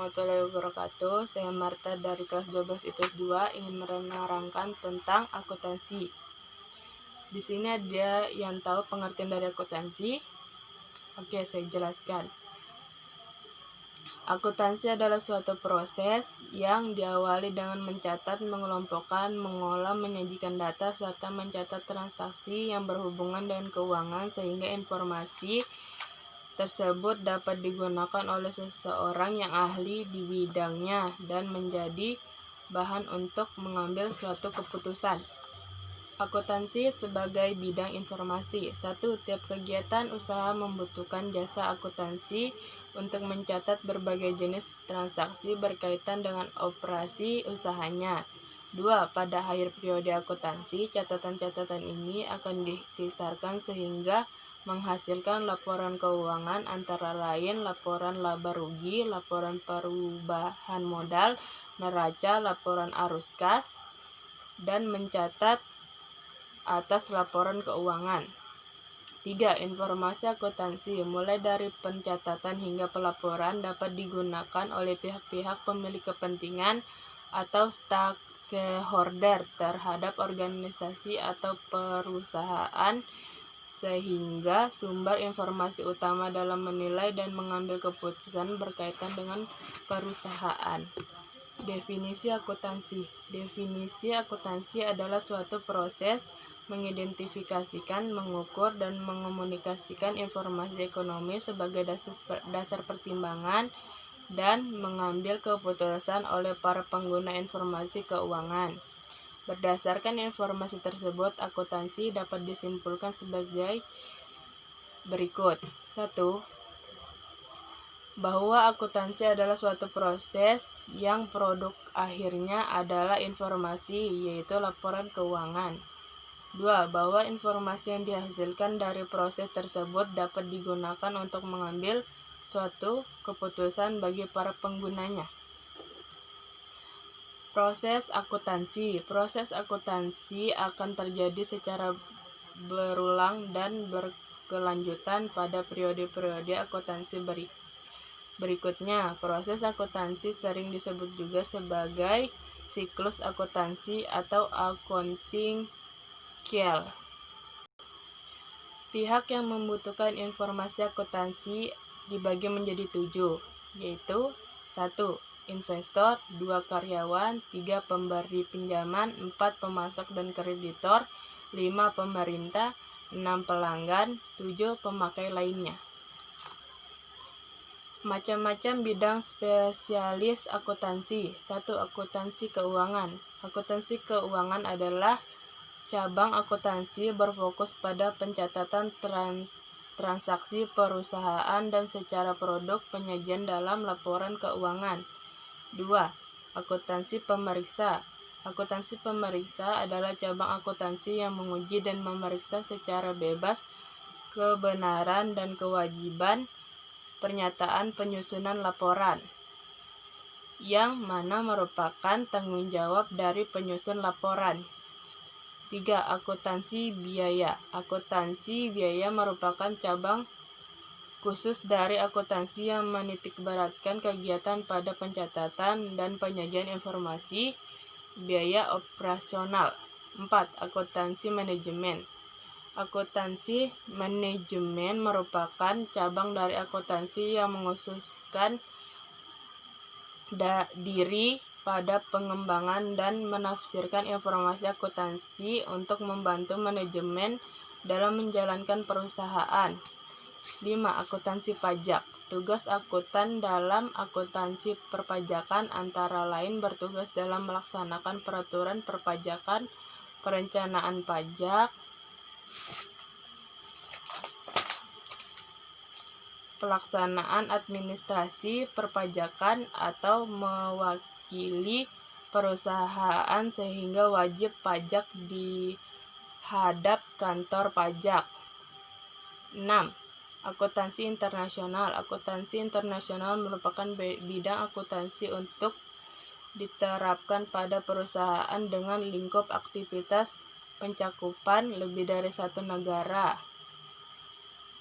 warahmatullahi wabarakatuh. Saya Marta dari kelas 12 IPS 2 ingin menerangkan tentang akuntansi. Di sini ada yang tahu pengertian dari akuntansi. Oke, saya jelaskan. Akuntansi adalah suatu proses yang diawali dengan mencatat, mengelompokkan, mengolah, menyajikan data, serta mencatat transaksi yang berhubungan dengan keuangan sehingga informasi tersebut dapat digunakan oleh seseorang yang ahli di bidangnya dan menjadi bahan untuk mengambil suatu keputusan. Akuntansi sebagai bidang informasi. 1. Tiap kegiatan usaha membutuhkan jasa akuntansi untuk mencatat berbagai jenis transaksi berkaitan dengan operasi usahanya. 2. Pada akhir periode akuntansi, catatan-catatan ini akan dikisarkan sehingga menghasilkan laporan keuangan antara lain laporan laba rugi, laporan perubahan modal, neraca, laporan arus kas, dan mencatat atas laporan keuangan. 3. Informasi akuntansi mulai dari pencatatan hingga pelaporan dapat digunakan oleh pihak-pihak pemilik kepentingan atau stakeholder terhadap organisasi atau perusahaan sehingga sumber informasi utama dalam menilai dan mengambil keputusan berkaitan dengan perusahaan. Definisi akuntansi. Definisi akuntansi adalah suatu proses mengidentifikasikan, mengukur, dan mengomunikasikan informasi ekonomi sebagai dasar pertimbangan dan mengambil keputusan oleh para pengguna informasi keuangan. Berdasarkan informasi tersebut, akuntansi dapat disimpulkan sebagai berikut. 1. Bahwa akuntansi adalah suatu proses yang produk akhirnya adalah informasi, yaitu laporan keuangan. 2. Bahwa informasi yang dihasilkan dari proses tersebut dapat digunakan untuk mengambil suatu keputusan bagi para penggunanya. Proses akuntansi. Proses akuntansi akan terjadi secara berulang dan berkelanjutan pada periode-periode akuntansi berikutnya. Proses akuntansi sering disebut juga sebagai siklus akuntansi atau accounting cycle. Pihak yang membutuhkan informasi akuntansi dibagi menjadi 7, yaitu 1. Investor, 2. Karyawan, 3. Pemberi pinjaman, 4. Pemasok dan kreditor, 5. Pemerintah, 6. Pelanggan, 7. Pemakai lainnya. Macam-macam bidang spesialis akuntansi. 1. Akuntansi keuangan. Akuntansi keuangan adalah cabang akuntansi berfokus pada pencatatan transaksi perusahaan dan secara produk penyajian dalam laporan keuangan. 2. Akuntansi pemeriksa. Akuntansi pemeriksa adalah cabang akuntansi yang menguji dan memeriksa secara bebas kebenaran dan kewajiban pernyataan penyusunan laporan, yang mana merupakan tanggung jawab dari penyusun laporan. 3. Akuntansi biaya. Akuntansi biaya merupakan cabang khusus dari akuntansi yang menitikberatkan kegiatan pada pencatatan dan penyajian informasi biaya operasional. 4. Akuntansi manajemen. Akuntansi manajemen merupakan cabang dari akuntansi yang mengkhususkan diri pada pengembangan dan menafsirkan informasi akuntansi untuk membantu manajemen dalam menjalankan perusahaan. 5. Akuntansi pajak. Tugas akuntan dalam akuntansi perpajakan antara lain bertugas dalam melaksanakan peraturan perpajakan, perencanaan pajak, pelaksanaan administrasi perpajakan, atau mewakili perusahaan sehingga wajib pajak dihadap kantor pajak. 6. Akuntansi internasional. Akuntansi internasional merupakan bidang akuntansi untuk diterapkan pada perusahaan dengan lingkup aktivitas pencakupan lebih dari satu negara.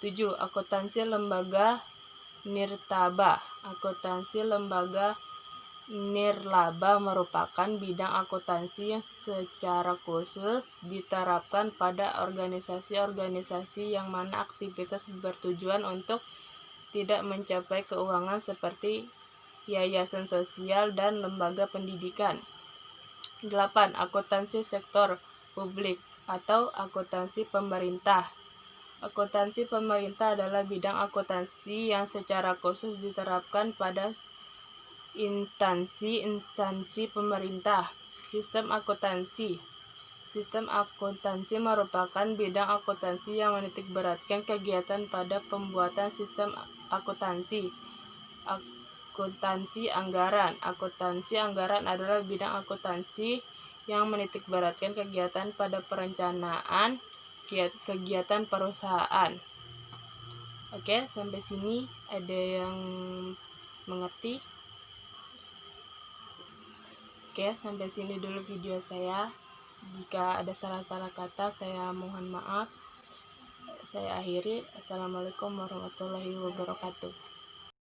7. Akuntansi lembaga Nirtaba. Akuntansi lembaga nirlaba merupakan bidang akuntansi yang secara khusus diterapkan pada organisasi-organisasi yang mana aktivitas bertujuan untuk tidak mencapai keuangan seperti yayasan sosial dan lembaga pendidikan. 8. Akuntansi sektor publik atau akuntansi pemerintah. Akuntansi pemerintah adalah bidang akuntansi yang secara khusus diterapkan pada instansi-instansi pemerintah. Sistem akuntansi. Sistem akuntansi merupakan bidang akuntansi yang menitikberatkan kegiatan pada pembuatan sistem akuntansi. Akuntansi anggaran. Akuntansi anggaran adalah bidang akuntansi yang menitikberatkan kegiatan pada perencanaan kegiatan perusahaan. Oke, sampai sini ada yang mengerti? Oke, sampai sini dulu video saya. Jika ada salah-salah kata, saya mohon maaf. Saya akhiri. Assalamualaikum warahmatullahi wabarakatuh.